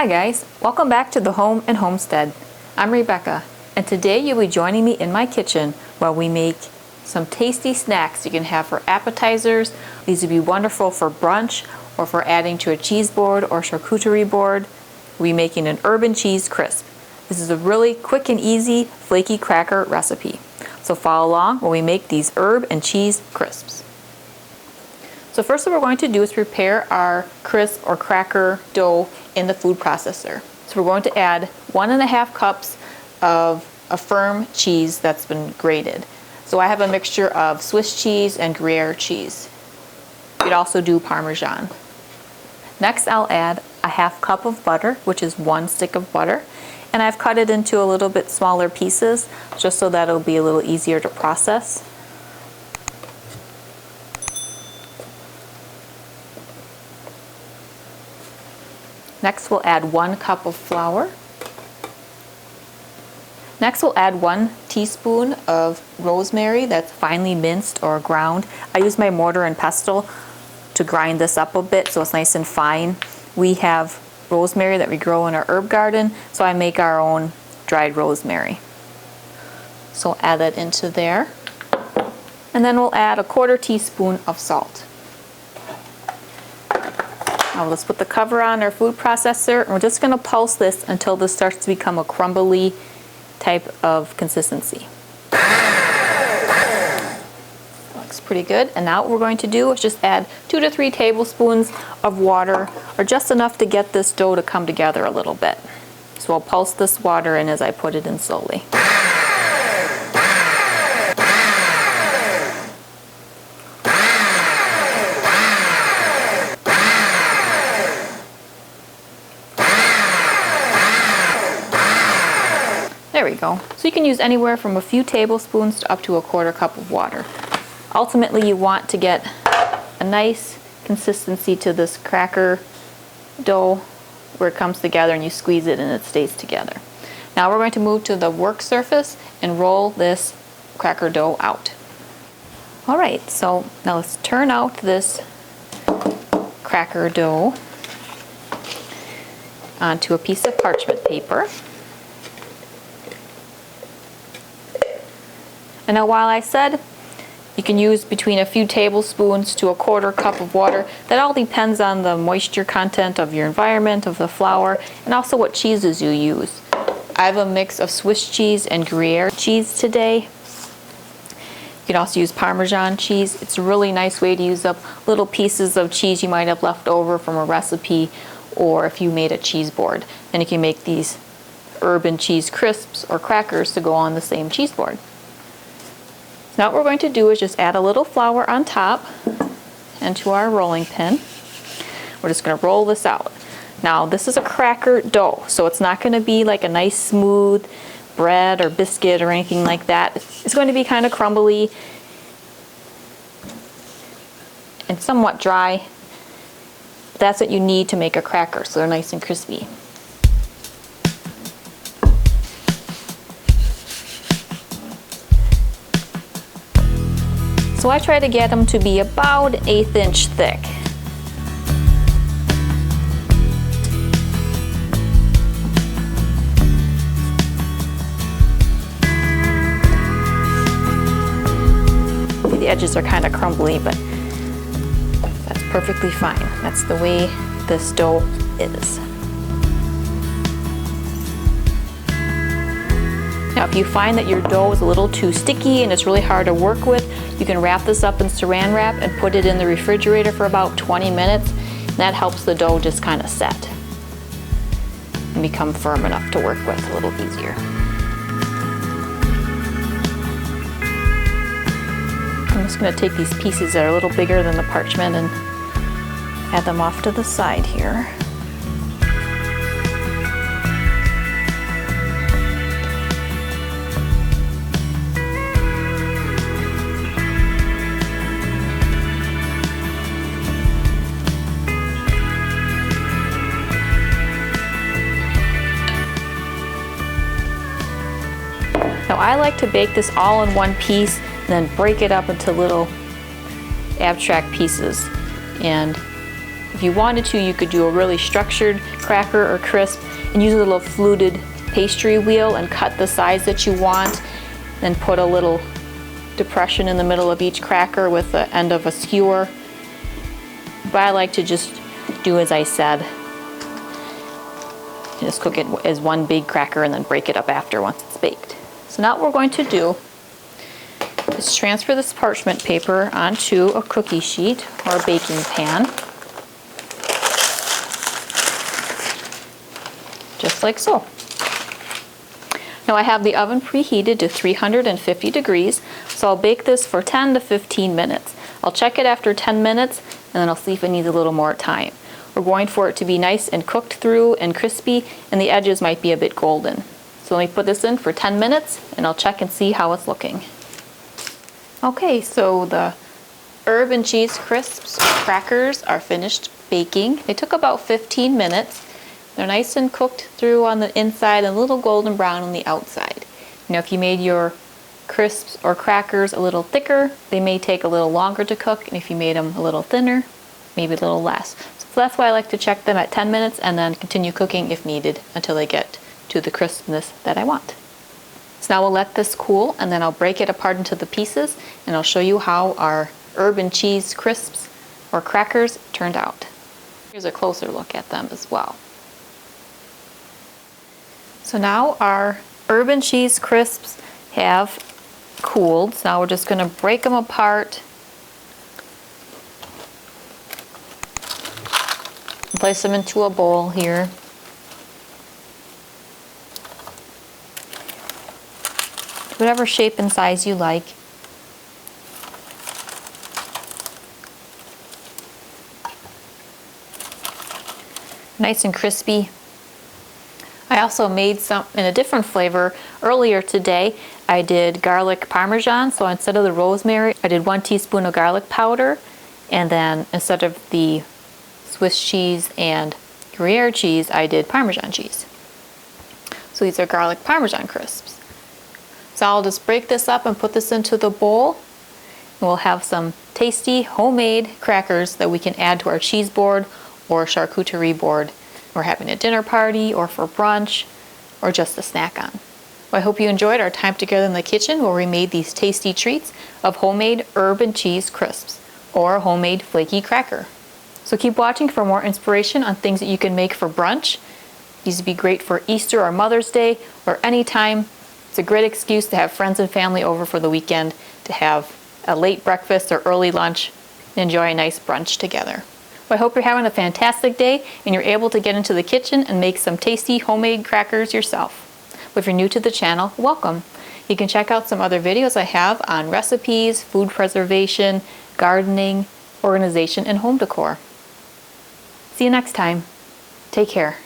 Hi guys, welcome back to the Home and Homestead. I'm Rebecca, and today you'll be joining me in my kitchen while we make some tasty snacks you can have for appetizers. These would be wonderful for brunch or for adding to a cheese board or charcuterie board. We'll be making an herb and cheese crisp. This is a really quick and easy flaky cracker recipe. So follow along while we make these herb and cheese crisps. So first what we're going to do is prepare our crisp or cracker dough in the food processor. So we're going to add 1.5 cups of a firm cheese that's been grated. So I have a mixture of Swiss cheese and Gruyere cheese. You could also do Parmesan. Next I'll add a 1/2 cup of butter, which is 1 stick of butter, and I've cut it into a little bit smaller pieces just so that it'll be a little easier to process. Next we'll add 1 cup of flour. Next we'll add 1 teaspoon of rosemary that's finely minced or ground. I use my mortar and pestle to grind this up a bit so it's nice and fine. We have rosemary that we grow in our herb garden, so I make our own dried rosemary. So add that into there. And then we'll add a 1/4 teaspoon of salt. Now let's put the cover on our food processor, and we're just going to pulse this until this starts to become a crumbly type of consistency. Looks pretty good. And now what we're going to do is just add 2 to 3 tablespoons of water, or just enough to get this dough to come together a little bit. So I'll pulse this water in as I put it in slowly. There we go. So you can use anywhere from a few tablespoons to up to a 1/4 cup of water. Ultimately, you want to get a nice consistency to this cracker dough where it comes together and you squeeze it and it stays together. Now we're going to move to the work surface and roll this cracker dough out. Alright, so now let's turn out this cracker dough onto a piece of parchment paper. And now while I said you can use between a few tablespoons to a 1/4 cup of water, that all depends on the moisture content of your environment, of the flour, and also what cheeses you use. I have a mix of Swiss cheese and Gruyere cheese today. You can also use Parmesan cheese. It's a really nice way to use up little pieces of cheese you might have left over from a recipe, or if you made a cheese board. Then you can make these herb and cheese crisps or crackers to go on the same cheese board. Now what we're going to do is just add a little flour on top and to our rolling pin. We're just going to roll this out. Now this is a cracker dough, so it's not going to be like a nice smooth bread or biscuit or anything like that. It's going to be kind of crumbly and somewhat dry. That's what you need to make a cracker, so they're nice and crispy. So I try to get them to be about 1/8 inch thick. The edges are kind of crumbly, but that's perfectly fine. That's the way this dough is. Now if you find that your dough is a little too sticky and it's really hard to work with, you can wrap this up in saran wrap and put it in the refrigerator for about 20 minutes. And that helps the dough just kind of set and become firm enough to work with a little easier. I'm just going to take these pieces that are a little bigger than the parchment and add them off to the side here. Now I like to bake this all in one piece and then break it up into little abstract pieces and If you wanted to, you could do a really structured cracker or crisp and use a little fluted pastry wheel and cut the size that you want, then put a little depression in the middle of each cracker with the end of a skewer. But I like to just do as I said. Just cook it as one big cracker and then break it up after once it's baked. So now what we're going to do is transfer this parchment paper onto a cookie sheet or a baking pan. Just like so. Now I have the oven preheated to 350 degrees, so I'll bake this for 10 to 15 minutes. I'll check it after 10 minutes and then I'll see if it needs a little more time. We're going for it to be nice and cooked through and crispy, and the edges might be a bit golden. So let me put this in for 10 minutes and I'll check and see how it's looking. Okay, so the herb and cheese crisps or crackers are finished baking. They took about 15 minutes. They're nice and cooked through on the inside and a little golden brown on the outside. You know, if you made your crisps or crackers a little thicker, they may take a little longer to cook, and if you made them a little thinner, maybe a little less. So that's why I like to check them at 10 minutes and then continue cooking if needed until they get to the crispness that I want. So now we'll let this cool and then I'll break it apart into the pieces and I'll show you how our herb and cheese crisps or crackers turned out. Here's a closer look at them as well. So now our herb and cheese crisps have cooled. So now we're just going to break them apart. Place them into a bowl here. Whatever shape and size you like. Nice and crispy. I also made some in a different flavor earlier today. I did garlic parmesan, so instead of the rosemary, I did 1 teaspoon of garlic powder, and then instead of the Swiss cheese and Gruyere cheese, I did Parmesan cheese. So these are garlic Parmesan crisps. So I'll just break this up and put this into the bowl. And we'll have some tasty homemade crackers that we can add to our cheese board or charcuterie board. We're having a dinner party or for brunch or just a snack on. Well, I hope you enjoyed our time together in the kitchen where we made these tasty treats of homemade herb and cheese crisps or a homemade flaky cracker. So keep watching for more inspiration on things that you can make for brunch. These would be great for Easter or Mother's Day or any time. It's a great excuse to have friends and family over for the weekend, to have a late breakfast or early lunch, and enjoy a nice brunch together. Well, I hope you're having a fantastic day and you're able to get into the kitchen and make some tasty homemade crackers yourself. If you're new to the channel, welcome. You can check out some other videos I have on recipes, food preservation, gardening, organization, and home decor. See you next time. Take care.